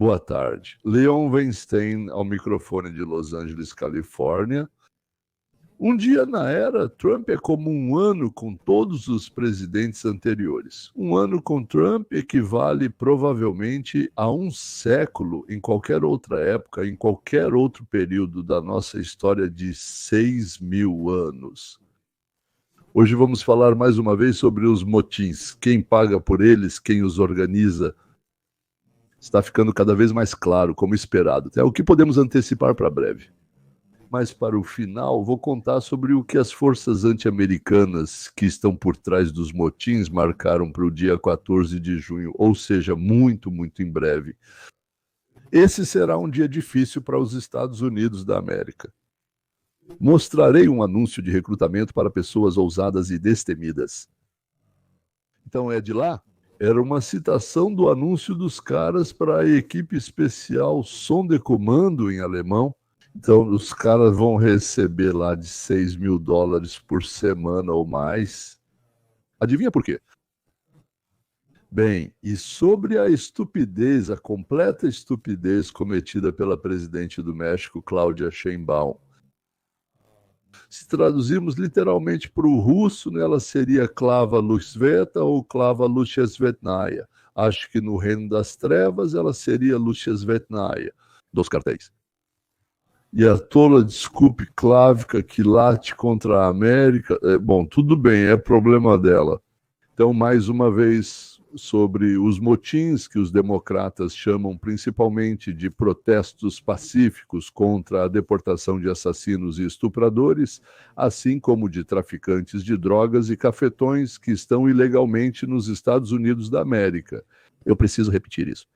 Boa tarde. Leon Weinstein ao microfone de Los Angeles, Califórnia. Um dia na era, Trump é como um ano com todos os presidentes anteriores. Um ano com Trump equivale provavelmente a um século em qualquer outra época, em qualquer outro período da nossa história de 6.000 anos. Hoje vamos falar mais uma vez sobre os motins, quem paga por eles, quem os organiza. Está ficando cada vez mais claro, como esperado. É o que podemos antecipar para breve. Mas para o final, vou contar sobre o que as forças anti-americanas que estão por trás dos motins marcaram para o dia 14 de junho, ou seja, muito, muito em breve. Esse será um dia difícil para os Estados Unidos da América. Mostrarei um anúncio de recrutamento para pessoas ousadas e destemidas. Então é de lá? Era uma citação do anúncio dos caras para a equipe especial Sonderkommando em alemão. Então, os caras vão receber lá de $6.000 por semana ou mais. Adivinha por quê? Bem, e sobre a estupidez, a completa estupidez cometida pela presidente do México, Claudia Sheinbaum. Se traduzirmos literalmente para o russo, ela seria Klava Lusveta ou Klava Lushesvetnaya. Acho que no Reino das Trevas ela seria Lushesvetnaya, dos cartéis. E a tola desculpe Klavka que late contra a América. Bom, tudo bem, é problema dela. Então, mais uma vez, sobre os motins que os democratas chamam principalmente de protestos pacíficos contra a deportação de assassinos e estupradores, assim como de traficantes de drogas e cafetões que estão ilegalmente nos Estados Unidos da América. Eu preciso repetir isso.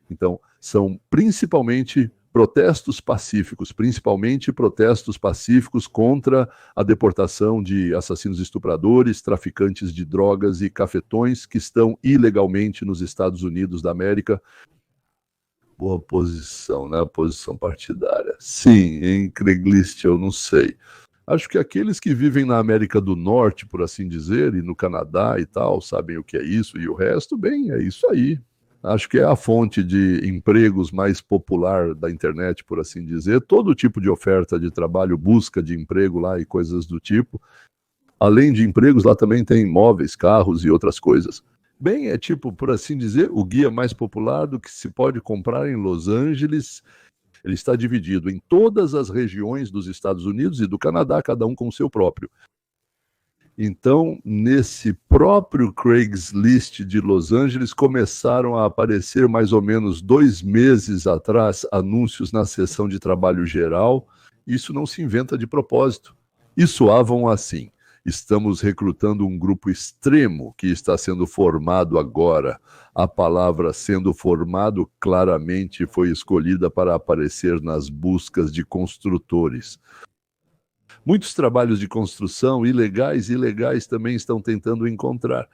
Então, são principalmente protestos pacíficos, principalmente protestos pacíficos contra a deportação de assassinos estupradores, traficantes de drogas e cafetões que estão ilegalmente nos Estados Unidos da América. Boa posição, né? A posição partidária. Sim, em Craigslist eu não sei. Acho que aqueles que vivem na América do Norte, por assim dizer, e no Canadá e tal, sabem o que é isso, e o resto, bem, é isso aí. Acho que é a fonte de empregos mais popular da internet, por assim dizer. Todo tipo de oferta de trabalho, busca de emprego lá e coisas do tipo. Além de empregos, lá também tem móveis, carros e outras coisas. Bem, é tipo, por assim dizer, o guia mais popular do que se pode comprar em Los Angeles. Ele está dividido em todas as regiões dos Estados Unidos e do Canadá, cada um com o seu próprio. Então, nesse próprio Craigslist de Los Angeles, começaram a aparecer mais ou menos 2 meses atrás anúncios na seção de trabalho geral. Isso não se inventa de propósito. E soavam assim: estamos recrutando um grupo extremo que está sendo formado agora. A palavra sendo formado claramente foi escolhida para aparecer nas buscas de construtores. Muitos trabalhos de construção, ilegais e legais, também estão tentando encontrar.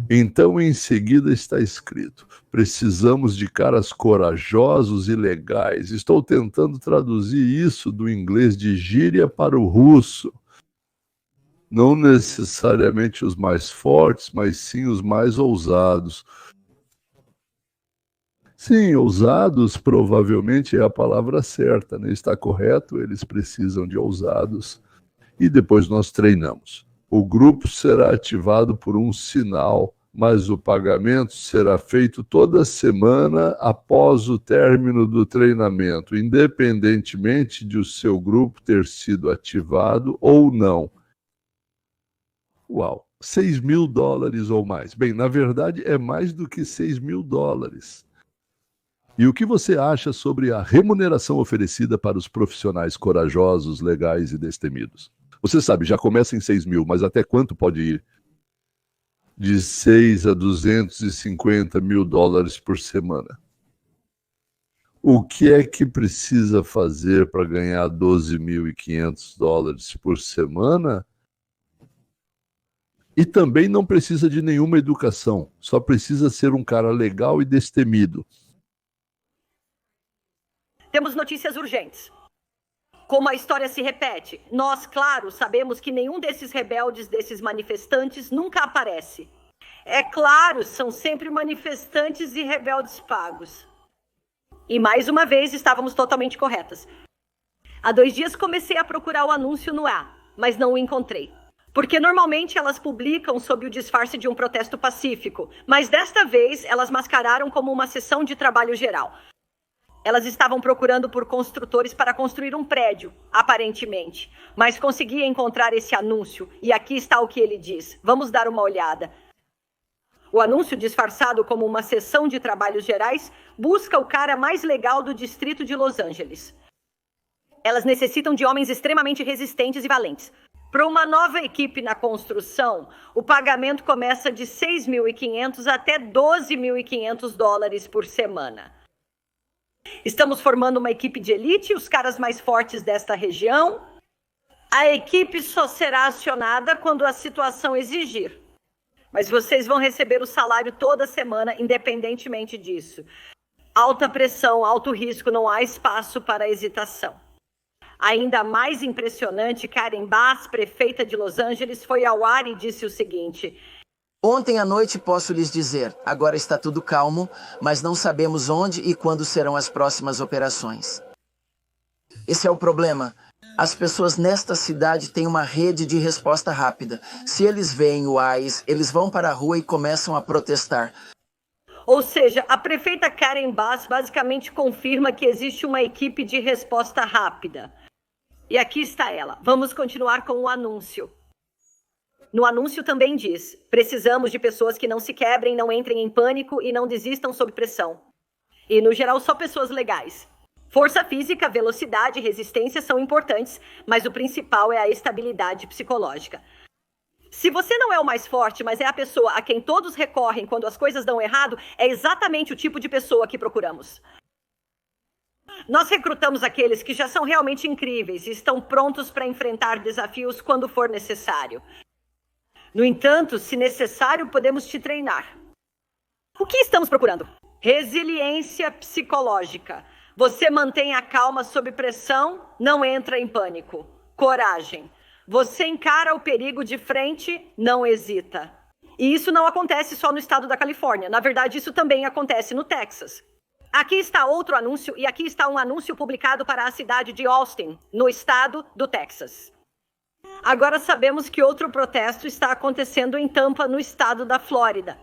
Então, em seguida está escrito: precisamos de caras corajosos e legais. Estou tentando traduzir isso do inglês de gíria para o russo. Não necessariamente os mais fortes, mas sim os mais ousados. Sim, ousados provavelmente é a palavra certa, né? Está correto, eles precisam de ousados. E depois nós treinamos. O grupo será ativado por um sinal, mas o pagamento será feito toda semana após o término do treinamento, independentemente de o seu grupo ter sido ativado ou não. Uau, $6.000 ou mais. Bem, na verdade é mais do que $6.000. E o que você acha sobre a remuneração oferecida para os profissionais corajosos, legais e destemidos? Você sabe, já começa em 6.000, mas até quanto pode ir? De 6 a $250.000 por semana. O que é que precisa fazer para ganhar $12.500 por semana? E também não precisa de nenhuma educação, só precisa ser um cara legal e destemido. Temos notícias urgentes. Como a história se repete, nós, claro, sabemos que nenhum desses rebeldes, desses manifestantes, nunca aparece. É claro, são sempre manifestantes e rebeldes pagos. E mais uma vez estávamos totalmente corretas. Há 2 dias comecei a procurar o anúncio no ar, mas não o encontrei. Porque normalmente elas publicam sob o disfarce de um protesto pacífico, mas desta vez elas mascararam como uma sessão de trabalho geral. Elas estavam procurando por construtores para construir um prédio, aparentemente, mas consegui encontrar esse anúncio e aqui está o que ele diz. Vamos dar uma olhada. O anúncio, disfarçado como uma sessão de trabalhos gerais, busca o cara mais legal do distrito de Los Angeles. Elas necessitam de homens extremamente resistentes e valentes. Para uma nova equipe na construção, o pagamento começa de $6.500 até $12.500 por semana. Estamos formando uma equipe de elite, os caras mais fortes desta região. A equipe só será acionada quando a situação exigir. Mas vocês vão receber o salário toda semana, independentemente disso. Alta pressão, alto risco, não há espaço para hesitação. Ainda mais impressionante, Karen Bass, prefeita de Los Angeles, foi ao ar e disse o seguinte: ontem à noite posso lhes dizer, agora está tudo calmo, mas não sabemos onde e quando serão as próximas operações. Esse é o problema. As pessoas nesta cidade têm uma rede de resposta rápida. Se eles veem o ICE, eles vão para a rua e começam a protestar. Ou seja, a prefeita Karen Bass basicamente confirma que existe uma equipe de resposta rápida. E aqui está ela. Vamos continuar com o anúncio. No anúncio também diz: precisamos de pessoas que não se quebrem, não entrem em pânico e não desistam sob pressão. E, no geral, só pessoas legais. Força física, velocidade e resistência são importantes, mas o principal é a estabilidade psicológica. Se você não é o mais forte, mas é a pessoa a quem todos recorrem quando as coisas dão errado, é exatamente o tipo de pessoa que procuramos. Nós recrutamos aqueles que já são realmente incríveis e estão prontos para enfrentar desafios quando for necessário. No entanto, se necessário, podemos te treinar. O que estamos procurando? Resiliência psicológica. Você mantém a calma sob pressão, não entra em pânico. Coragem. Você encara o perigo de frente, não hesita. E isso não acontece só no estado da Califórnia. Na verdade, isso também acontece no Texas. Aqui está outro anúncio e aqui está um anúncio publicado para a cidade de Austin, no estado do Texas. Agora sabemos que outro protesto está acontecendo em Tampa, no estado da Flórida.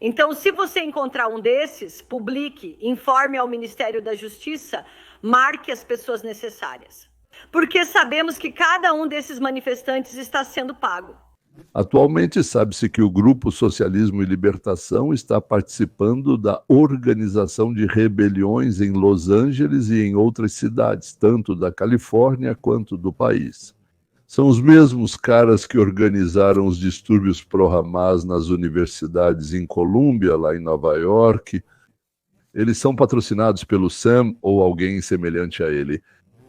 Então, se você encontrar um desses, publique, informe ao Ministério da Justiça, marque as pessoas necessárias. Porque sabemos que cada um desses manifestantes está sendo pago. Atualmente, sabe-se que o Grupo Socialismo e Libertação está participando da organização de rebeliões em Los Angeles e em outras cidades, tanto da Califórnia quanto do país. São os mesmos caras que organizaram os distúrbios pró-Hamas nas universidades em Colômbia, lá em Nova York. Eles são patrocinados pelo Sam ou alguém semelhante a ele.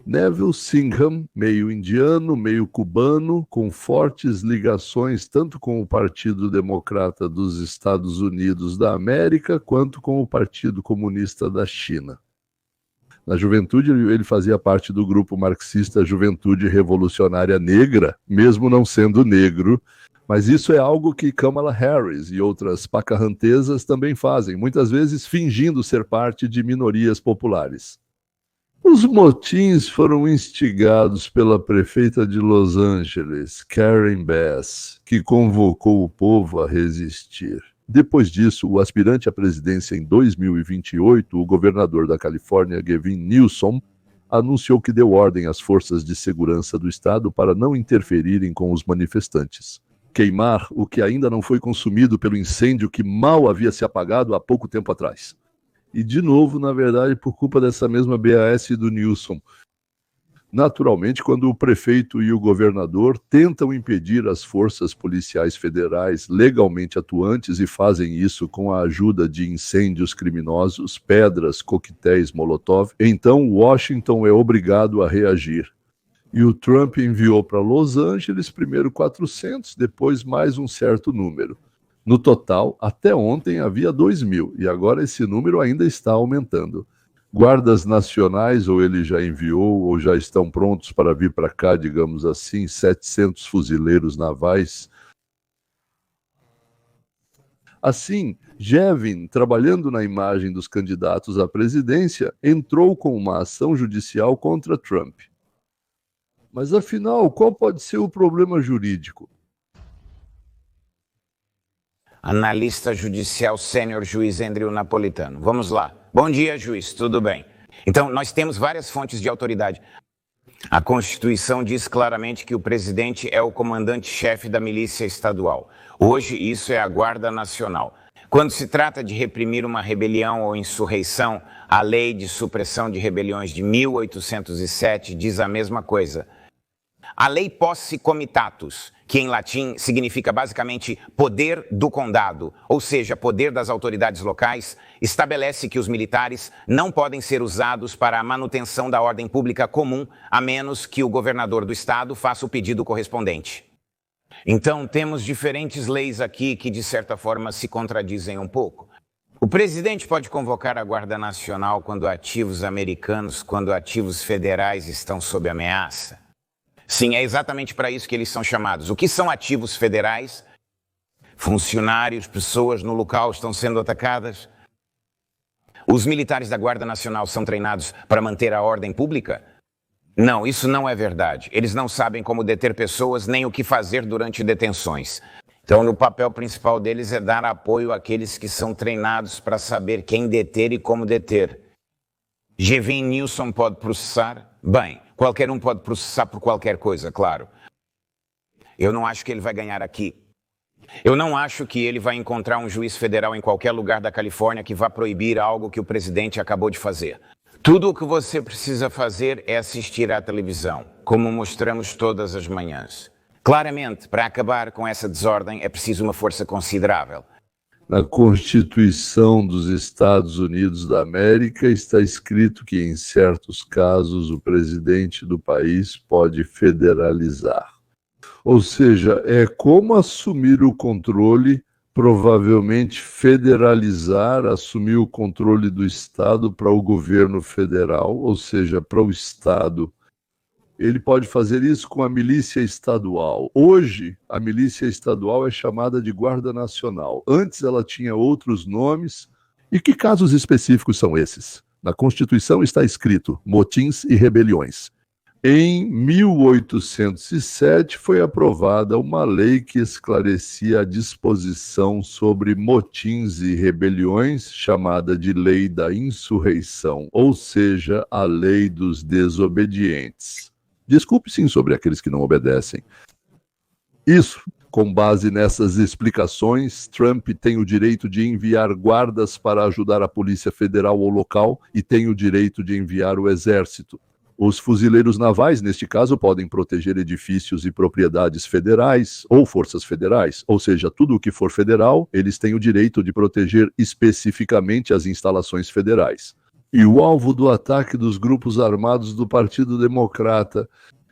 Neville Singham, meio indiano, meio cubano, com fortes ligações tanto com o Partido Democrata dos Estados Unidos da América, quanto com o Partido Comunista da China. Na juventude, ele fazia parte do grupo marxista Juventude Revolucionária Negra, mesmo não sendo negro, mas isso é algo que Kamala Harris e outras pacarrantesas também fazem, muitas vezes fingindo ser parte de minorias populares. Os motins foram instigados pela prefeita de Los Angeles, Karen Bass, que convocou o povo a resistir. Depois disso, o aspirante à presidência em 2028, o governador da Califórnia, Gavin Newsom, anunciou que deu ordem às forças de segurança do estado para não interferirem com os manifestantes. Queimar o que ainda não foi consumido pelo incêndio que mal havia se apagado há pouco tempo atrás. E, de novo, na verdade, por culpa dessa mesma BAS do Newsom. Naturalmente, quando o prefeito e o governador tentam impedir as forças policiais federais legalmente atuantes e fazem isso com a ajuda de incêndios criminosos, pedras, coquetéis Molotov, então Washington é obrigado a reagir. E o Trump enviou para Los Angeles primeiro 400, depois mais um certo número. No total, até ontem havia 2.000, e agora esse número ainda está aumentando. Guardas nacionais, ou ele já enviou, ou já estão prontos para vir para cá, digamos assim, 700 fuzileiros navais. Assim, Jevin, trabalhando na imagem dos candidatos à presidência, entrou com uma ação judicial contra Trump. Mas afinal, qual pode ser o problema jurídico? Analista judicial sênior juiz Andrew Napolitano. Vamos lá. Bom dia, juiz. Tudo bem? Então, nós temos várias fontes de autoridade. A Constituição diz claramente que o presidente é o comandante-chefe da milícia estadual. Hoje, isso é a Guarda Nacional. Quando se trata de reprimir uma rebelião ou insurreição, a Lei de Supressão de Rebeliões de 1807 diz a mesma coisa. A Lei Posse Comitatus, que em latim significa basicamente poder do condado, ou seja, poder das autoridades locais, estabelece que os militares não podem ser usados para a manutenção da ordem pública comum, a menos que o governador do estado faça o pedido correspondente. Então, temos diferentes leis aqui que, de certa forma, se contradizem um pouco. O presidente pode convocar a Guarda Nacional quando ativos americanos, quando ativos federais estão sob ameaça. Sim, é exatamente para isso que eles são chamados. O que são ativos federais? Funcionários, pessoas no local estão sendo atacadas. Os militares da Guarda Nacional são treinados para manter a ordem pública? Não, isso não é verdade. Eles não sabem como deter pessoas nem o que fazer durante detenções. Então, o papel principal deles é dar apoio àqueles que são treinados para saber quem deter e como deter. Gavin Newsom pode processar? Bem, qualquer um pode processar por qualquer coisa, claro. Eu não acho que ele vai ganhar aqui. Eu não acho que ele vai encontrar um juiz federal em qualquer lugar da Califórnia que vá proibir algo que o presidente acabou de fazer. Tudo o que você precisa fazer é assistir à televisão, como mostramos todas as manhãs. Claramente, para acabar com essa desordem é preciso uma força considerável. Na Constituição dos Estados Unidos da América está escrito que, em certos casos, o presidente do país pode federalizar. Ou seja, é como assumir o controle, provavelmente federalizar, assumir o controle do Estado para o governo federal, ou seja, para o Estado. Ele pode fazer isso com a milícia estadual. Hoje, a milícia estadual é chamada de Guarda Nacional. Antes ela tinha outros nomes. E que casos específicos são esses? Na Constituição está escrito motins e rebeliões. Em 1807 foi aprovada uma lei que esclarecia a disposição sobre motins e rebeliões, chamada de Lei da Insurreição, ou seja, a Lei dos Desobedientes. Desculpe sim sobre aqueles que não obedecem. Isso, com base nessas explicações, Trump tem o direito de enviar guardas para ajudar a Polícia Federal ou local e tem o direito de enviar o Exército. Os fuzileiros navais, neste caso, podem proteger edifícios e propriedades federais ou forças federais, ou seja, tudo o que for federal, eles têm o direito de proteger especificamente as instalações federais. E o alvo do ataque dos grupos armados do Partido Democrata.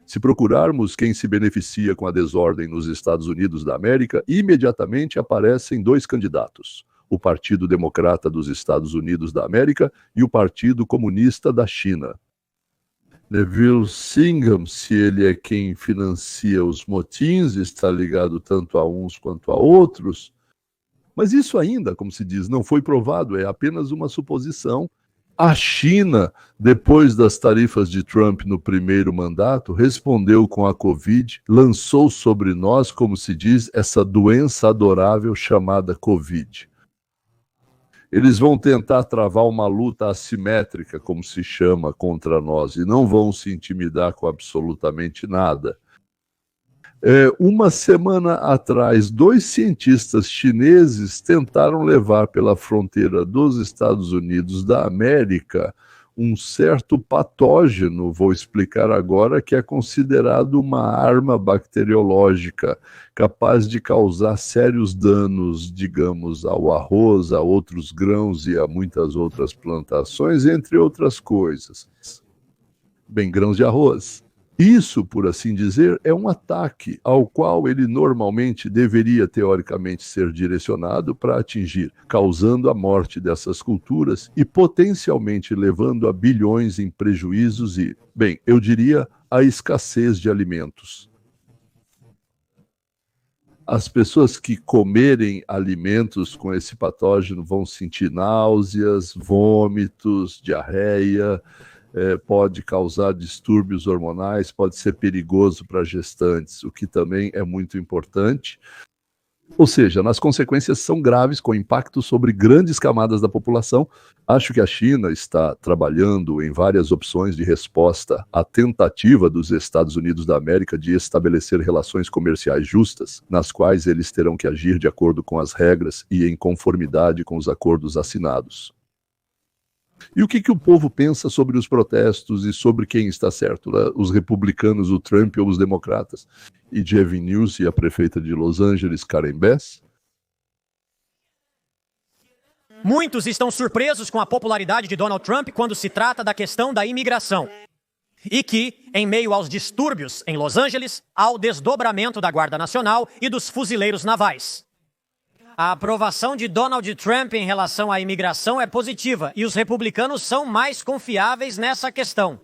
Se procurarmos quem se beneficia com a desordem nos Estados Unidos da América, imediatamente aparecem dois candidatos: o Partido Democrata dos Estados Unidos da América e o Partido Comunista da China. Neville Singham, se ele é quem financia os motins, está ligado tanto a uns quanto a outros. Mas isso ainda, como se diz, não foi provado, é apenas uma suposição. A China, depois das tarifas de Trump no primeiro mandato, respondeu com a Covid, lançou sobre nós, como se diz, essa doença adorável chamada Covid. Eles vão tentar travar uma luta assimétrica, como se chama, contra nós, e não vão se intimidar com absolutamente nada. Uma semana atrás, 2 cientistas chineses tentaram levar pela fronteira dos Estados Unidos da América um certo patógeno, vou explicar agora, que é considerado uma arma bacteriológica capaz de causar sérios danos, digamos, ao arroz, a outros grãos e a muitas outras plantações, entre outras coisas. Bem, grãos de arroz. Isso, por assim dizer, é um ataque ao qual ele normalmente deveria, teoricamente, ser direcionado para atingir, causando a morte dessas culturas e potencialmente levando a bilhões em prejuízos e, bem, eu diria, a escassez de alimentos. As pessoas que comerem alimentos com esse patógeno vão sentir náuseas, vômitos, diarreia, pode causar distúrbios hormonais, pode ser perigoso para gestantes, o que também é muito importante. Ou seja, as consequências são graves, com impacto sobre grandes camadas da população. Acho que a China está trabalhando em várias opções de resposta à tentativa dos Estados Unidos da América de estabelecer relações comerciais justas, nas quais eles terão que agir de acordo com as regras e em conformidade com os acordos assinados. E o que o povo pensa sobre os protestos e sobre quem está certo? Os republicanos, o Trump ou os democratas? E Jeff News e a prefeita de Los Angeles, Karen Bass? Muitos estão surpresos com a popularidade de Donald Trump quando se trata da questão da imigração. E que, em meio aos distúrbios em Los Angeles, há o desdobramento da Guarda Nacional e dos fuzileiros navais. A aprovação de Donald Trump em relação à imigração é positiva e os republicanos são mais confiáveis nessa questão.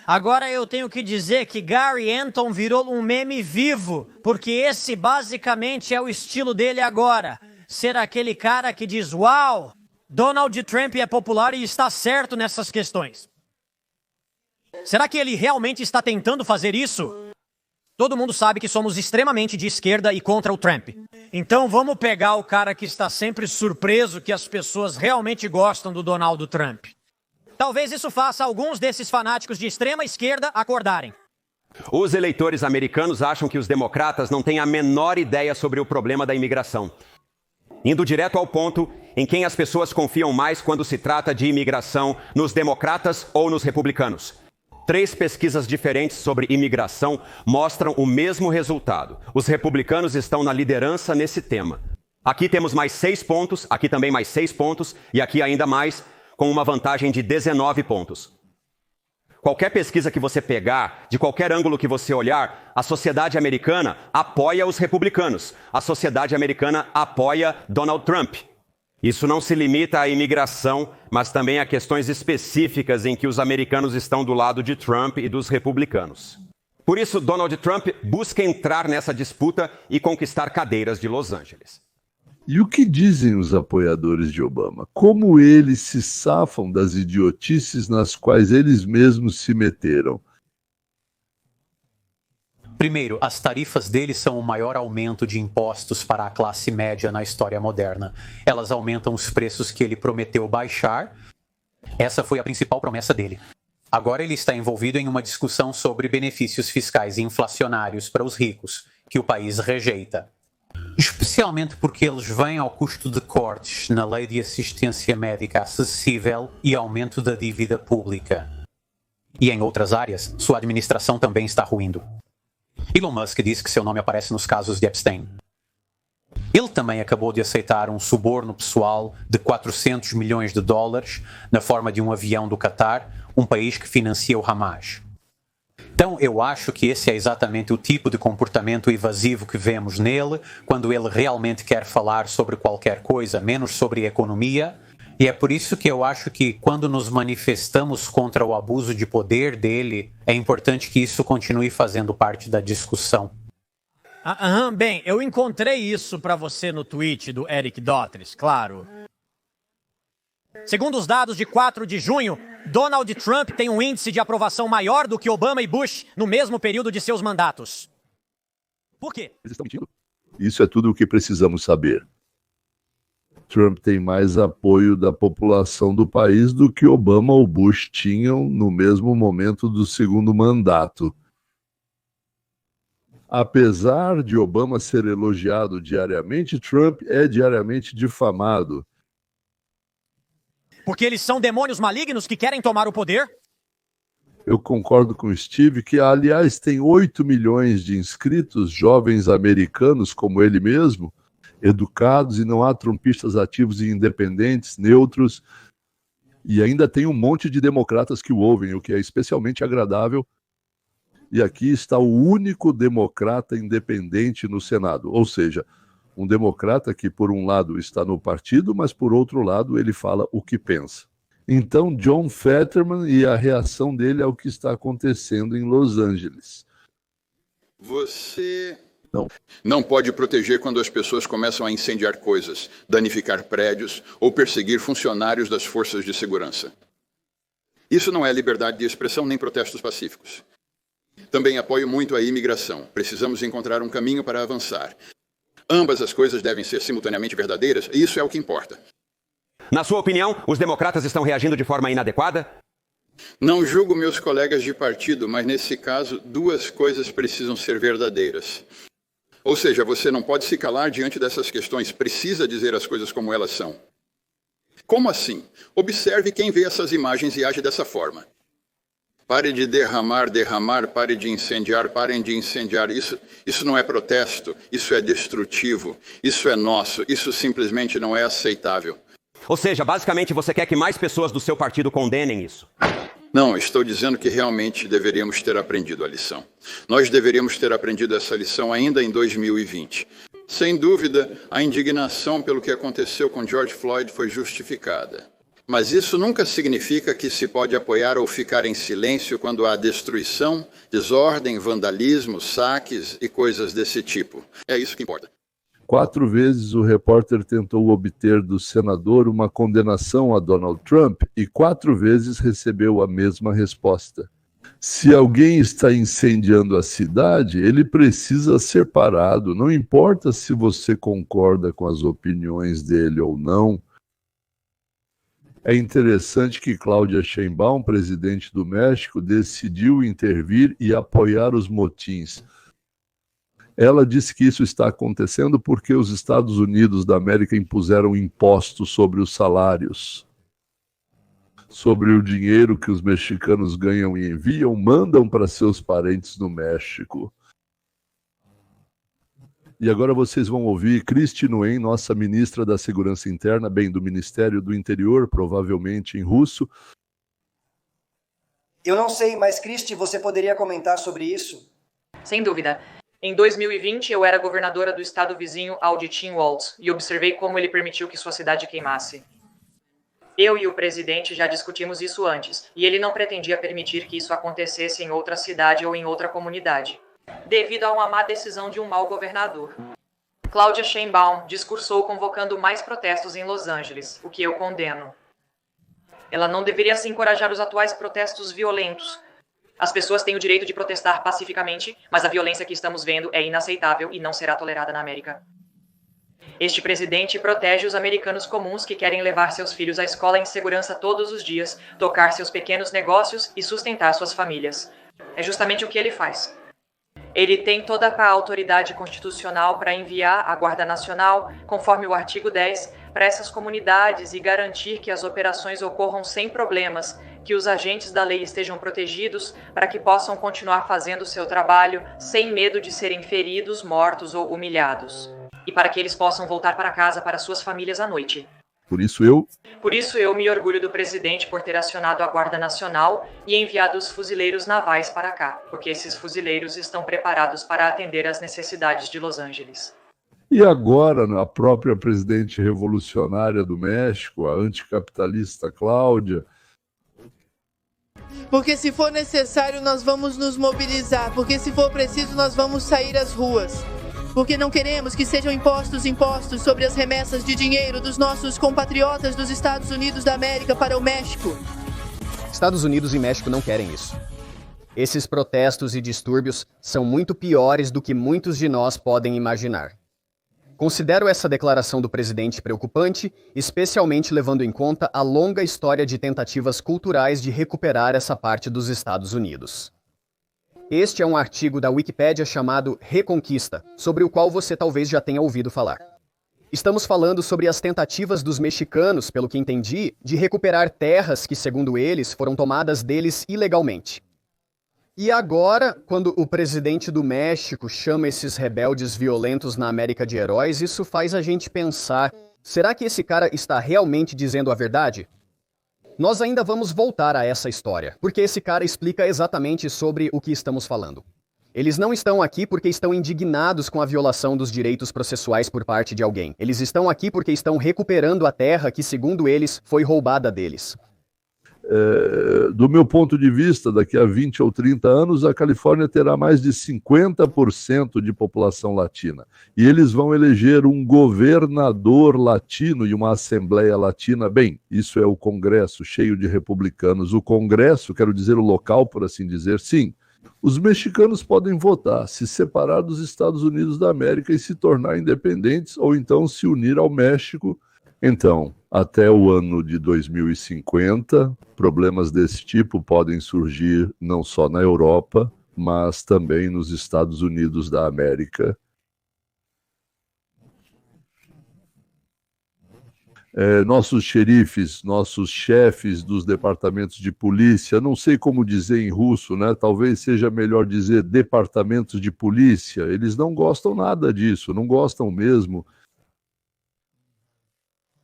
Agora eu tenho que dizer que Gary Anton virou um meme vivo, porque esse basicamente é o estilo dele agora. Ser aquele cara que diz, uau, Donald Trump é popular e está certo nessas questões. Será que ele realmente está tentando fazer isso? Todo mundo sabe que somos extremamente de esquerda e contra o Trump. Então vamos pegar o cara que está sempre surpreso que as pessoas realmente gostam do Donald Trump. Talvez isso faça alguns desses fanáticos de extrema esquerda acordarem. Os eleitores americanos acham que os democratas não têm a menor ideia sobre o problema da imigração. Indo direto ao ponto, em quem as pessoas confiam mais quando se trata de imigração, nos democratas ou nos republicanos. 3 pesquisas diferentes sobre imigração mostram o mesmo resultado. Os republicanos estão na liderança nesse tema. Aqui temos mais 6 pontos, aqui também mais 6 pontos e aqui ainda mais, com uma vantagem de 19 pontos. Qualquer pesquisa que você pegar, de qualquer ângulo que você olhar, a sociedade americana apoia os republicanos. A sociedade americana apoia Donald Trump. Isso não se limita à imigração, mas também a questões específicas em que os americanos estão do lado de Trump e dos republicanos. Por isso, Donald Trump busca entrar nessa disputa e conquistar cadeiras de Los Angeles. E o que dizem os apoiadores de Obama? Como eles se safam das idiotices nas quais eles mesmos se meteram? Primeiro, as tarifas deles são o maior aumento de impostos para a classe média na história moderna. Elas aumentam os preços que ele prometeu baixar. Essa foi a principal promessa dele. Agora ele está envolvido em uma discussão sobre benefícios fiscais inflacionários para os ricos, que o país rejeita. Especialmente porque eles vêm ao custo de cortes na lei de assistência médica acessível e aumento da dívida pública. E em outras áreas, sua administração também está ruindo. Elon Musk disse que seu nome aparece nos casos de Epstein. Ele também acabou de aceitar um suborno pessoal de 400 milhões de dólares na forma de um avião do Qatar, um país que financia o Hamas. Então eu acho que esse é exatamente o tipo de comportamento evasivo que vemos nele quando ele realmente quer falar sobre qualquer coisa, menos sobre economia. E é por isso que eu acho que quando nos manifestamos contra o abuso de poder dele, é importante que isso continue fazendo parte da discussão. Bem, eu encontrei isso para você no tweet do Eric Dotres, claro. Segundo os dados de 4 de junho, Donald Trump tem um índice de aprovação maior do que Obama e Bush no mesmo período de seus mandatos. Por quê? Eles estão mentindo? Isso é tudo o que precisamos saber. Trump tem mais apoio da população do país do que Obama ou Bush tinham no mesmo momento do segundo mandato. Apesar de Obama ser elogiado diariamente, Trump é diariamente difamado. Porque eles são demônios malignos que querem tomar o poder? Eu concordo com o Steve, que aliás tem 8 milhões de inscritos, jovens americanos como ele mesmo, educados, e não há trumpistas ativos e independentes, neutros, e ainda tem um monte de democratas que o ouvem, o que é especialmente agradável. E aqui está o único democrata independente no Senado, ou seja, um democrata que por um lado está no partido, mas por outro lado ele fala o que pensa. Então, John Fetterman e a reação dele ao que está acontecendo em Los Angeles. Você Não pode proteger quando as pessoas começam a incendiar coisas, danificar prédios ou perseguir funcionários das forças de segurança. Isso não é liberdade de expressão nem protestos pacíficos. Também apoio muito a imigração. Precisamos encontrar um caminho para avançar. Ambas as coisas devem ser simultaneamente verdadeiras, e isso é o que importa. Na sua opinião, os democratas estão reagindo de forma inadequada? Não julgo meus colegas de partido, mas nesse caso, duas coisas precisam ser verdadeiras. Ou seja, você não pode se calar diante dessas questões, precisa dizer as coisas como elas são. Como assim? Observe quem vê essas imagens e age dessa forma. Pare de derramar, pare de incendiar, parem de incendiar. Isso não é protesto, isso é destrutivo, isso é nosso, isso simplesmente não é aceitável. Ou seja, basicamente você quer que mais pessoas do seu partido condenem isso? Não, estou dizendo que realmente deveríamos ter aprendido a lição. Nós deveríamos ter aprendido essa lição ainda em 2020. Sem dúvida, a indignação pelo que aconteceu com George Floyd foi justificada. Mas isso nunca significa que se pode apoiar ou ficar em silêncio quando há destruição, desordem, vandalismo, saques e coisas desse tipo. É isso que importa. 4 vezes o repórter tentou obter do senador uma condenação a Donald Trump e 4 vezes recebeu a mesma resposta. Se alguém está incendiando a cidade, ele precisa ser parado. Não importa se você concorda com as opiniões dele ou não. É interessante que Cláudia Sheinbaum, presidente do México, decidiu intervir e apoiar os motins. Ela disse que isso está acontecendo porque os Estados Unidos da América impuseram impostos sobre os salários, sobre o dinheiro que os mexicanos ganham e enviam, mandam para seus parentes no México. E agora vocês vão ouvir Kristi Noem, nossa ministra da Segurança Interna, bem, do Ministério do Interior, provavelmente em russo. Eu não sei, mas Kristi, você poderia comentar sobre isso? Sem dúvida. Em 2020, eu era governadora do estado vizinho Auditin Waltz e observei como ele permitiu que sua cidade queimasse. Eu e o presidente já discutimos isso antes, e ele não pretendia permitir que isso acontecesse em outra cidade ou em outra comunidade, devido a uma má decisão de um mau governador. Cláudia Sheinbaum discursou convocando mais protestos em Los Angeles, o que eu condeno. Ela não deveria se encorajar os atuais protestos violentos. As pessoas têm o direito de protestar pacificamente, mas a violência que estamos vendo é inaceitável e não será tolerada na América. Este presidente protege os americanos comuns que querem levar seus filhos à escola em segurança todos os dias, tocar seus pequenos negócios e sustentar suas famílias. É justamente o que ele faz. Ele tem toda a autoridade constitucional para enviar a Guarda Nacional, conforme o artigo 10, para essas comunidades e garantir que as operações ocorram sem problemas, que os agentes da lei estejam protegidos para que possam continuar fazendo seu trabalho sem medo de serem feridos, mortos ou humilhados. E para que eles possam voltar para casa para suas famílias à noite. Por isso eu me orgulho do presidente por ter acionado a Guarda Nacional e enviado os fuzileiros navais para cá, porque esses fuzileiros estão preparados para atender às necessidades de Los Angeles. E agora, a própria presidente revolucionária do México, a anticapitalista Cláudia. Porque se for necessário, nós vamos nos mobilizar. Porque se for preciso, nós vamos sair às ruas. Porque não queremos que sejam impostos sobre as remessas de dinheiro dos nossos compatriotas dos Estados Unidos da América para o México. Estados Unidos e México não querem isso. Esses protestos e distúrbios são muito piores do que muitos de nós podem imaginar. Considero essa declaração do presidente preocupante, especialmente levando em conta a longa história de tentativas culturais de recuperar essa parte dos Estados Unidos. Este é um artigo da Wikipédia chamado Reconquista, sobre o qual você talvez já tenha ouvido falar. Estamos falando sobre as tentativas dos mexicanos, pelo que entendi, de recuperar terras que, segundo eles, foram tomadas deles ilegalmente. E agora, quando o presidente do México chama esses rebeldes violentos na América de heróis, isso faz a gente pensar, será que esse cara está realmente dizendo a verdade? Nós ainda vamos voltar a essa história, porque esse cara explica exatamente sobre o que estamos falando. Eles não estão aqui porque estão indignados com a violação dos direitos processuais por parte de alguém. Eles estão aqui porque estão recuperando a terra que, segundo eles, foi roubada deles. Do meu ponto de vista, daqui a 20 ou 30 anos, a Califórnia terá mais de 50% de população latina. E eles vão eleger um governador latino e uma assembleia latina. Bem, isso é o Congresso, cheio de republicanos. O Congresso, quero dizer o local, por assim dizer, sim. Os mexicanos podem votar, se separar dos Estados Unidos da América e se tornar independentes, ou então se unir ao México. Então, até o ano de 2050, problemas desse tipo podem surgir não só na Europa, mas também nos Estados Unidos da América. Nossos xerifes, nossos chefes dos departamentos de polícia, não sei como dizer em russo, né? Talvez seja melhor dizer departamentos de polícia, eles não gostam nada disso, não gostam mesmo.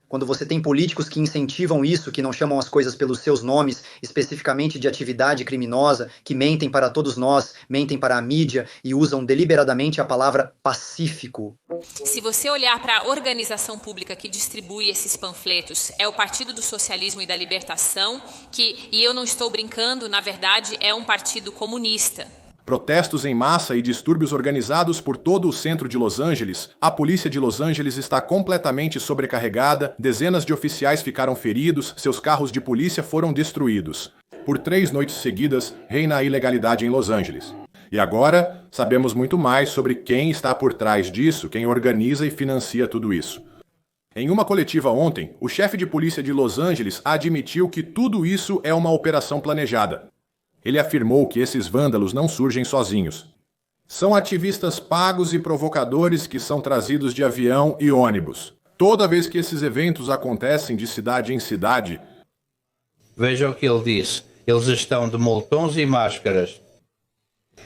Quando você tem políticos que incentivam isso, que não chamam as coisas pelos seus nomes, especificamente de atividade criminosa, que mentem para todos nós, mentem para a mídia e usam deliberadamente a palavra pacífico. Se você olhar para a organização pública que distribui esses panfletos, é o Partido do Socialismo e da Libertação, e eu não estou brincando, na verdade, é um partido comunista. Protestos em massa e distúrbios organizados por todo o centro de Los Angeles. A polícia de Los Angeles está completamente sobrecarregada, dezenas de oficiais ficaram feridos, seus carros de polícia foram destruídos. Por 3 noites seguidas, reina a ilegalidade em Los Angeles. E agora, sabemos muito mais sobre quem está por trás disso, quem organiza e financia tudo isso. Em uma coletiva ontem, o chefe de polícia de Los Angeles admitiu que tudo isso é uma operação planejada. Ele afirmou que esses vândalos não surgem sozinhos. São ativistas pagos e provocadores que são trazidos de avião e ônibus. Toda vez que esses eventos acontecem de cidade em cidade... Veja o que ele disse. Eles estão de moletons e máscaras.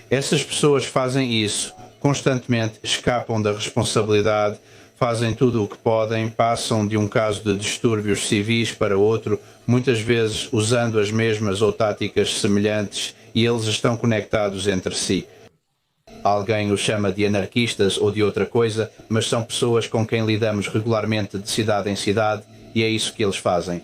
Essas pessoas fazem isso constantemente, escapam da responsabilidade, fazem tudo o que podem, passam de um caso de distúrbios civis para outro, muitas vezes usando as mesmas ou táticas semelhantes, e eles estão conectados entre si. Alguém os chama de anarquistas ou de outra coisa, mas são pessoas com quem lidamos regularmente de cidade em cidade, e é isso que eles fazem.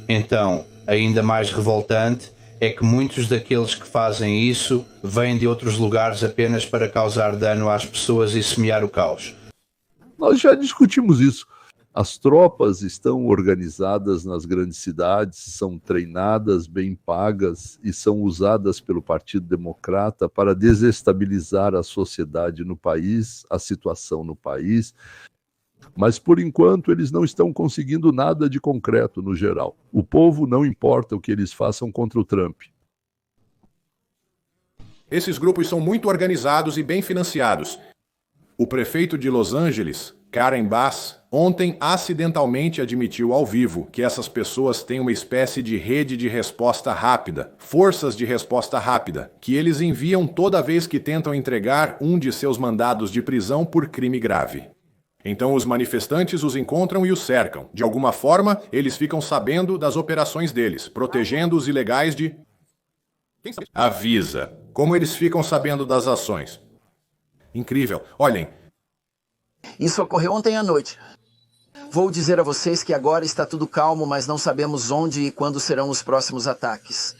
Então, ainda mais revoltante é que muitos daqueles que fazem isso vêm de outros lugares apenas para causar dano às pessoas e semear o caos. Nós já discutimos isso. As tropas estão organizadas nas grandes cidades, são treinadas, bem pagas e são usadas pelo Partido Democrata para desestabilizar a sociedade no país, a situação no país. Mas, por enquanto, eles não estão conseguindo nada de concreto no geral. O povo não importa o que eles façam contra o Trump. Esses grupos são muito organizados e bem financiados. O prefeito de Los Angeles, Karen Bass, ontem acidentalmente admitiu ao vivo que essas pessoas têm uma espécie de rede de resposta rápida, forças de resposta rápida, que eles enviam toda vez que tentam entregar um de seus mandados de prisão por crime grave. Então os manifestantes os encontram e os cercam. De alguma forma, eles ficam sabendo das operações deles, protegendo os ilegais de... Avisa. Como eles ficam sabendo das ações? Incrível. Olhem. Isso ocorreu ontem à noite. Vou dizer a vocês que agora está tudo calmo, mas não sabemos onde e quando serão os próximos ataques.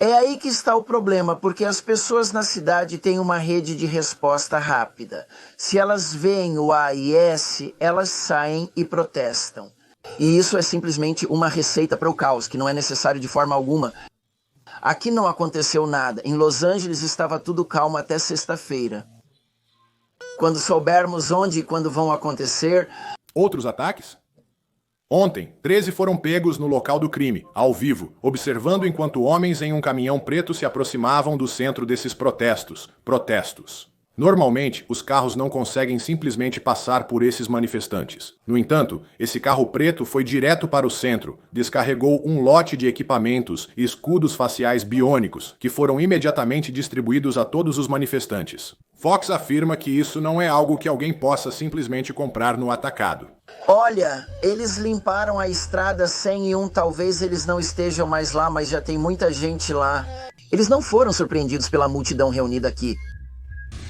É aí que está o problema, porque as pessoas na cidade têm uma rede de resposta rápida. Se elas veem o AIS, elas saem e protestam. E isso é simplesmente uma receita para o caos, que não é necessário de forma alguma. Aqui não aconteceu nada. Em Los Angeles estava tudo calmo até sexta-feira. Quando soubermos onde e quando vão acontecer... Outros ataques? Ontem, 13 foram pegos no local do crime, ao vivo, observando enquanto homens em um caminhão preto se aproximavam do centro desses protestos. Normalmente, os carros não conseguem simplesmente passar por esses manifestantes. No entanto, esse carro preto foi direto para o centro, descarregou um lote de equipamentos e escudos faciais biônicos, que foram imediatamente distribuídos a todos os manifestantes. Fox afirma que isso não é algo que alguém possa simplesmente comprar no atacado. Olha, eles limparam a estrada 101, talvez eles não estejam mais lá, mas já tem muita gente lá. Eles não foram surpreendidos pela multidão reunida aqui.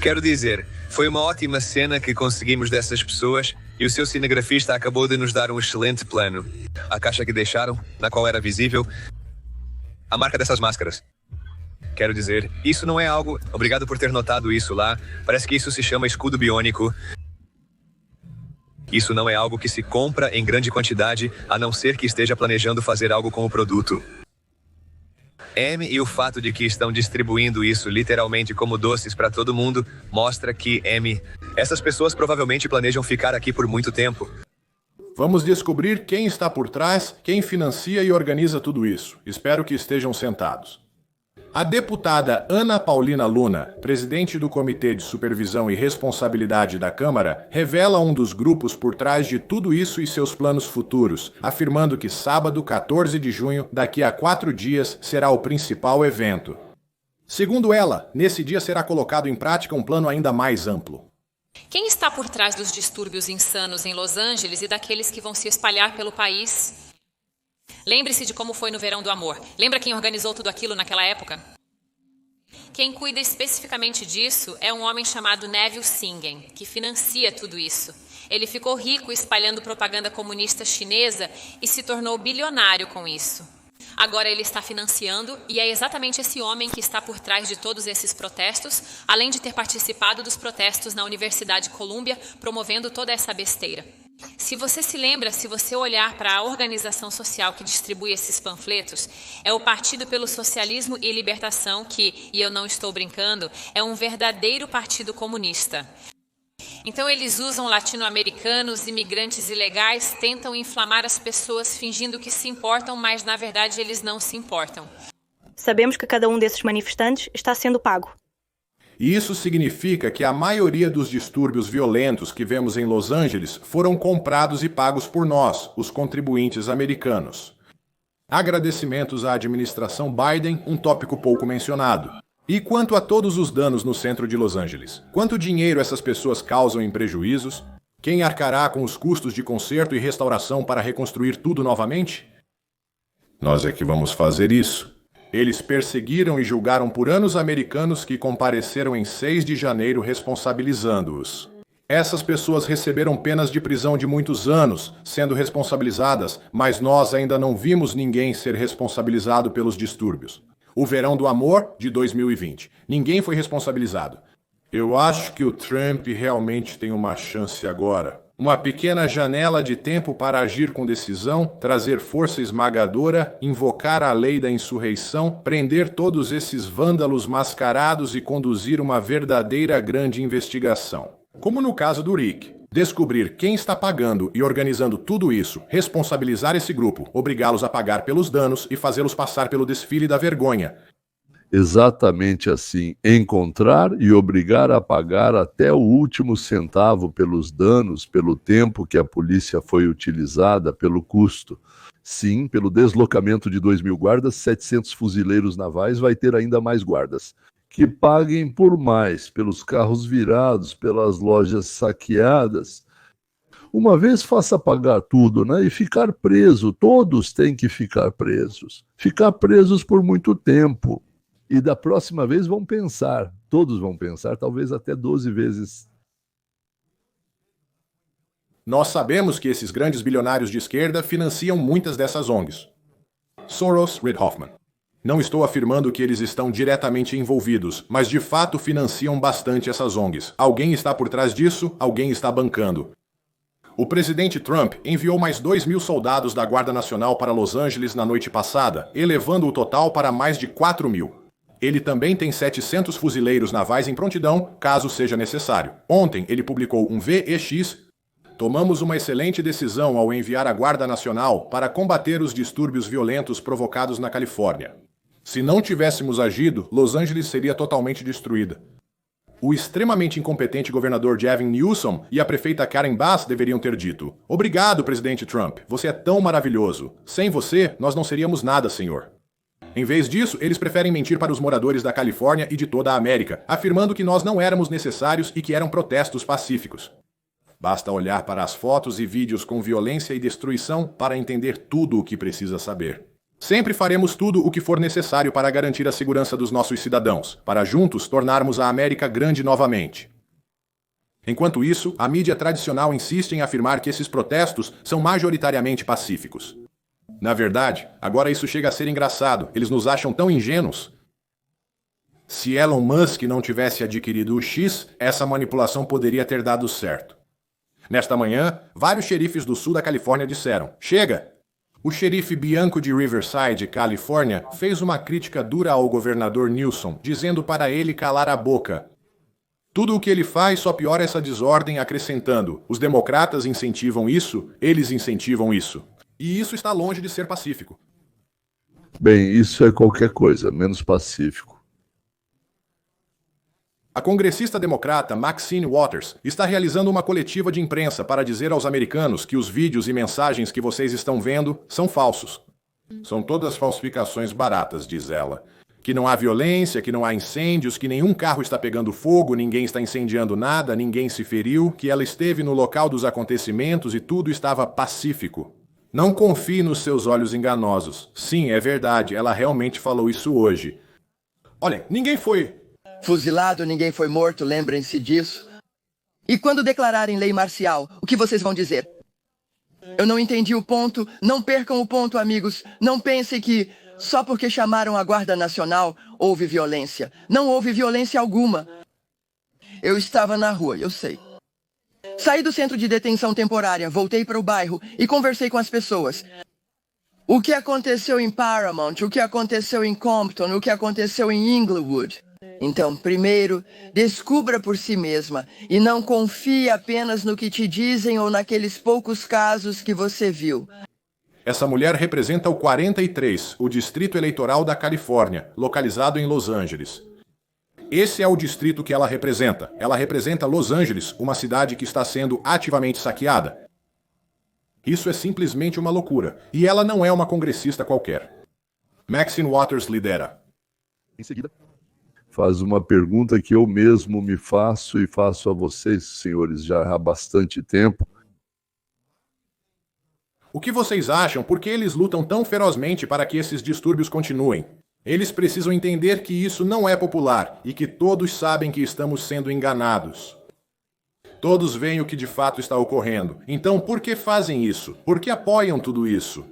Quero dizer, foi uma ótima cena que conseguimos dessas pessoas E o seu cinegrafista acabou de nos dar um excelente plano. A caixa que deixaram, na qual era visível a marca dessas máscaras. Quero dizer, isso não é algo... Obrigado por ter notado isso lá. Parece que isso se chama escudo biônico. Isso não é algo que se compra em grande quantidade, a não ser que esteja planejando fazer algo com o produto. M e o fato de que estão distribuindo isso literalmente como doces para todo mundo mostra que essas pessoas provavelmente planejam ficar aqui por muito tempo. Vamos descobrir quem está por trás, quem financia e organiza tudo isso. Espero que estejam sentados. A deputada Ana Paulina Luna, presidente do Comitê de Supervisão e Responsabilidade da Câmara, revela um dos grupos por trás de tudo isso e seus planos futuros, afirmando que sábado, 14 de junho, daqui a 4 dias, será o principal evento. Segundo ela, nesse dia será colocado em prática um plano ainda mais amplo. Quem está por trás dos distúrbios insanos em Los Angeles e daqueles que vão se espalhar pelo país? Lembre-se de como foi no Verão do Amor. Lembra quem organizou tudo aquilo naquela época? Quem cuida especificamente disso é um homem chamado Neville Singen, que financia tudo isso. Ele ficou rico espalhando propaganda comunista chinesa e se tornou bilionário com isso. Agora ele está financiando e é exatamente esse homem que está por trás de todos esses protestos, além de ter participado dos protestos na Universidade Columbia, promovendo toda essa besteira. Se você se lembra, se você olhar para a organização social que distribui esses panfletos, é o Partido pelo Socialismo e Libertação que, e eu não estou brincando, é um verdadeiro partido comunista. Então eles usam latino-americanos, imigrantes ilegais, tentam inflamar as pessoas fingindo que se importam, mas na verdade eles não se importam. Sabemos que cada um desses manifestantes está sendo pago. E isso significa que a maioria dos distúrbios violentos que vemos em Los Angeles foram comprados e pagos por nós, os contribuintes americanos. Agradecimentos à administração Biden, um tópico pouco mencionado. E quanto a todos os danos no centro de Los Angeles? Quanto dinheiro essas pessoas causam em prejuízos? Quem arcará com os custos de conserto e restauração para reconstruir tudo novamente? Nós é que vamos fazer isso. Eles perseguiram e julgaram por anos americanos que compareceram em 6 de janeiro responsabilizando-os. Essas pessoas receberam penas de prisão de muitos anos, sendo responsabilizadas, mas nós ainda não vimos ninguém ser responsabilizado pelos distúrbios. O Verão do Amor, de 2020. Ninguém foi responsabilizado. Eu acho que o Trump realmente tem uma chance agora. Uma pequena janela de tempo para agir com decisão, trazer força esmagadora, invocar a lei da insurreição, prender todos esses vândalos mascarados e conduzir uma verdadeira grande investigação. Como no caso do Rick. Descobrir quem está pagando e organizando tudo isso, responsabilizar esse grupo, obrigá-los a pagar pelos danos e fazê-los passar pelo desfile da vergonha. Exatamente assim, encontrar e obrigar a pagar até o último centavo pelos danos, pelo tempo que a polícia foi utilizada, pelo custo. Sim, pelo deslocamento de 2.000 guardas, 700 fuzileiros navais, vai ter ainda mais guardas. Que paguem por mais, pelos carros virados, pelas lojas saqueadas. Uma vez faça pagar tudo, né? E ficar preso, todos têm que ficar presos. Ficar presos por muito tempo. E da próxima vez vão pensar, todos vão pensar, talvez até 12 vezes. Nós sabemos que esses grandes bilionários de esquerda financiam muitas dessas ONGs. Soros, Reid Hoffman. Não estou afirmando que eles estão diretamente envolvidos, mas de fato financiam bastante essas ONGs. Alguém está por trás disso, alguém está bancando. O presidente Trump enviou mais 2.000 soldados da Guarda Nacional para Los Angeles na noite passada, elevando o total para mais de 4.000. Ele também tem 700 fuzileiros navais em prontidão, caso seja necessário. Ontem, ele publicou um VEX. Tomamos uma excelente decisão ao enviar a Guarda Nacional para combater os distúrbios violentos provocados na Califórnia. Se não tivéssemos agido, Los Angeles seria totalmente destruída. O extremamente incompetente governador Gavin Newsom e a prefeita Karen Bass deveriam ter dito: "Obrigado, presidente Trump. Você é tão maravilhoso. Sem você, nós não seríamos nada, senhor." Em vez disso, eles preferem mentir para os moradores da Califórnia e de toda a América, afirmando que nós não éramos necessários e que eram protestos pacíficos. Basta olhar para as fotos e vídeos com violência e destruição para entender tudo o que precisa saber. Sempre faremos tudo o que for necessário para garantir a segurança dos nossos cidadãos, para juntos tornarmos a América grande novamente. Enquanto isso, a mídia tradicional insiste em afirmar que esses protestos são majoritariamente pacíficos. Na verdade, agora isso chega a ser engraçado. Eles nos acham tão ingênuos. Se Elon Musk não tivesse adquirido o X, essa manipulação poderia ter dado certo. Nesta manhã, vários xerifes do sul da Califórnia disseram: chega! O xerife Bianco de Riverside, Califórnia, fez uma crítica dura ao governador Newsom, dizendo para ele calar a boca. Tudo o que ele faz só piora essa desordem, acrescentando: os democratas incentivam isso, eles incentivam isso. E isso está longe de ser pacífico. Bem, isso é qualquer coisa, menos pacífico. A congressista democrata Maxine Waters está realizando uma coletiva de imprensa para dizer aos americanos que os vídeos e mensagens que vocês estão vendo são falsos. São todas falsificações baratas, diz ela. Que não há violência, que não há incêndios, que nenhum carro está pegando fogo, ninguém está incendiando nada, ninguém se feriu, que ela esteve no local dos acontecimentos e tudo estava pacífico. Não confie nos seus olhos enganosos. Sim, é verdade, ela realmente falou isso hoje. Olhem, ninguém foi fuzilado, ninguém foi morto, lembrem-se disso. E quando declararem lei marcial, o que vocês vão dizer? Eu não entendi o ponto, não percam o ponto, amigos. Não pensem que só porque chamaram a Guarda Nacional houve violência. Não houve violência alguma. Eu estava na rua, eu sei. Saí do centro de detenção temporária, voltei para o bairro e conversei com as pessoas. O que aconteceu em Paramount, o que aconteceu em Compton, o que aconteceu em Inglewood. Então, primeiro, descubra por si mesma e não confie apenas no que te dizem ou naqueles poucos casos que você viu. Essa mulher representa o 43, o Distrito Eleitoral da Califórnia, localizado em Los Angeles. Esse é o distrito que ela representa. Ela representa Los Angeles, uma cidade que está sendo ativamente saqueada. Isso é simplesmente uma loucura. E ela não é uma congressista qualquer. Maxine Waters lidera. Em seguida, faz uma pergunta que eu mesmo me faço e faço a vocês, senhores, já há bastante tempo. O que vocês acham? Por que eles lutam tão ferozmente para que esses distúrbios continuem? Eles precisam entender que isso não é popular e que todos sabem que estamos sendo enganados. Todos veem o que de fato está ocorrendo. Então, por que fazem isso? Por que apoiam tudo isso?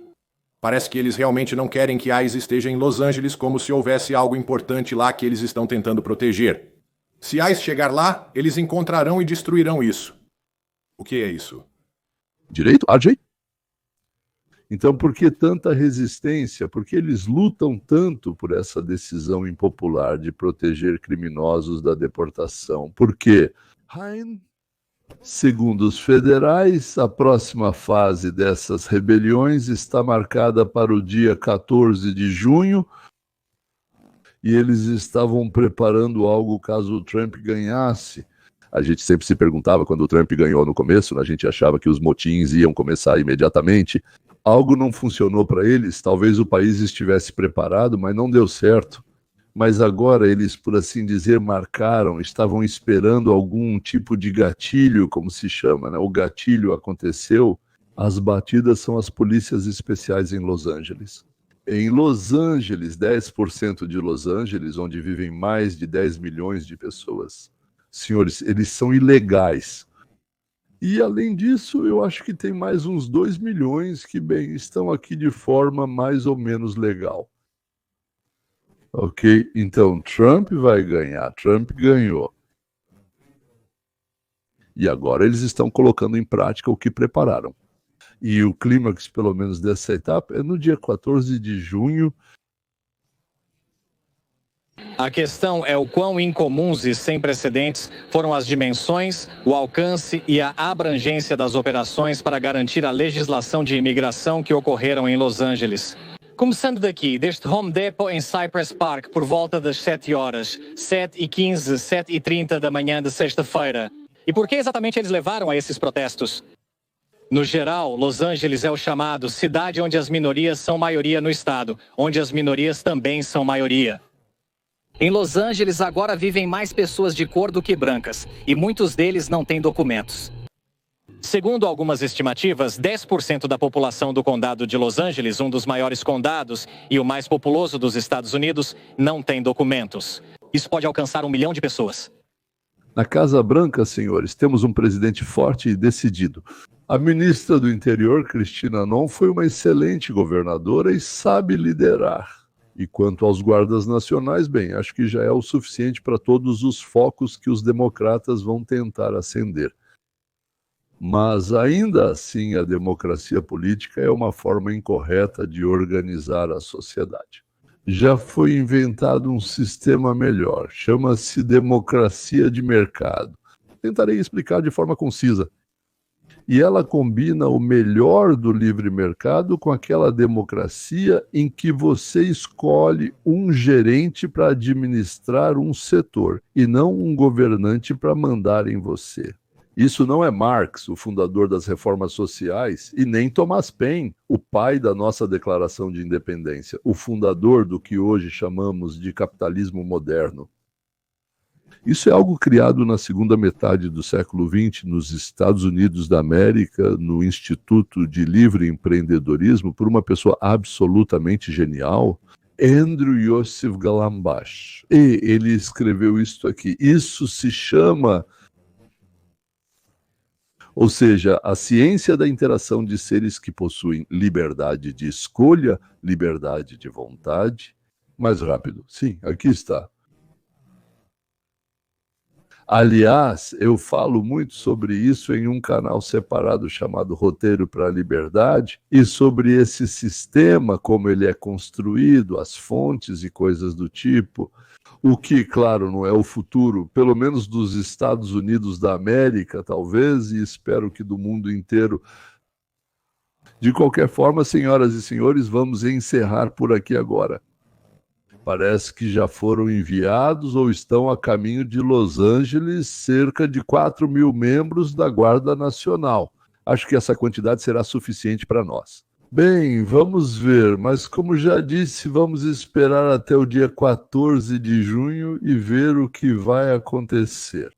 Parece que eles realmente não querem que ICE esteja em Los Angeles, como se houvesse algo importante lá que eles estão tentando proteger. Se ICE chegar lá, eles encontrarão e destruirão isso. O que é isso? Direito? RJ? Então, por que tanta resistência? Por que eles lutam tanto por essa decisão impopular de proteger criminosos da deportação? Por quê? Segundo os federais, a próxima fase dessas rebeliões está marcada para o dia 14 de junho e eles estavam preparando algo caso o Trump ganhasse. A gente sempre se perguntava, quando o Trump ganhou no começo, a gente achava que os motins iam começar imediatamente. Algo não funcionou para eles, talvez o país estivesse preparado, mas não deu certo. Mas agora eles, por assim dizer, marcaram, estavam esperando algum tipo de gatilho, como se chama, né? O gatilho aconteceu, as batidas são as polícias especiais em Los Angeles. Em Los Angeles, 10% de Los Angeles, onde vivem mais de 10 milhões de pessoas, senhores, eles são ilegais. E, além disso, eu acho que tem mais uns 2 milhões que, bem, estão aqui de forma mais ou menos legal. Ok? Então, Trump vai ganhar. Trump ganhou. E agora eles estão colocando em prática o que prepararam. E o clímax, pelo menos, dessa etapa é no dia 14 de junho. A questão é o quão incomuns e sem precedentes foram as dimensões, o alcance e a abrangência das operações para garantir a legislação de imigração que ocorreram em Los Angeles. Começando daqui, deste Home Depot em Cypress Park, por volta das 7 horas, 7h15, 7h30 da manhã de sexta-feira. E por que exatamente eles levaram a esses protestos? No geral, Los Angeles é o chamado cidade onde as minorias são maioria no estado, onde as minorias também são maioria. Em Los Angeles agora vivem mais pessoas de cor do que brancas, e muitos deles não têm documentos. Segundo algumas estimativas, 10% da população do condado de Los Angeles, um dos maiores condados e o mais populoso dos Estados Unidos, não tem documentos. Isso pode alcançar 1 milhão de pessoas. Na Casa Branca, senhores, temos um presidente forte e decidido. A ministra do Interior, Kristi Noem, foi uma excelente governadora e sabe liderar. E quanto aos guardas nacionais, bem, acho que já é o suficiente para todos os focos que os democratas vão tentar acender. Mas ainda assim a democracia política é uma forma incorreta de organizar a sociedade. Já foi inventado um sistema melhor, chama-se democracia de mercado. Tentarei explicar de forma concisa. E ela combina o melhor do livre mercado com aquela democracia em que você escolhe um gerente para administrar um setor e não um governante para mandar em você. Isso não é Marx, o fundador das reformas sociais, e nem Thomas Paine, o pai da nossa Declaração de Independência, o fundador do que hoje chamamos de capitalismo moderno. Isso é algo criado na segunda metade do século XX nos Estados Unidos da América, no Instituto de Livre Empreendedorismo, por uma pessoa absolutamente genial, Andrew Yosef Galambach. E ele escreveu isto aqui. Isso se chama... Ou seja, a ciência da interação de seres que possuem liberdade de escolha, liberdade de vontade. Mais rápido. Sim, aqui está. Aliás, eu falo muito sobre isso em um canal separado chamado Roteiro para a Liberdade, e sobre esse sistema, como ele é construído, as fontes e coisas do tipo, o que, claro, não é o futuro, pelo menos dos Estados Unidos da América, talvez, e espero que do mundo inteiro. De qualquer forma, senhoras e senhores, vamos encerrar por aqui agora. Parece que já foram enviados ou estão a caminho de Los Angeles cerca de 4.000 membros da Guarda Nacional. Acho que essa quantidade será suficiente para nós. Bem, vamos ver, mas como já disse, vamos esperar até o dia 14 de junho e ver o que vai acontecer.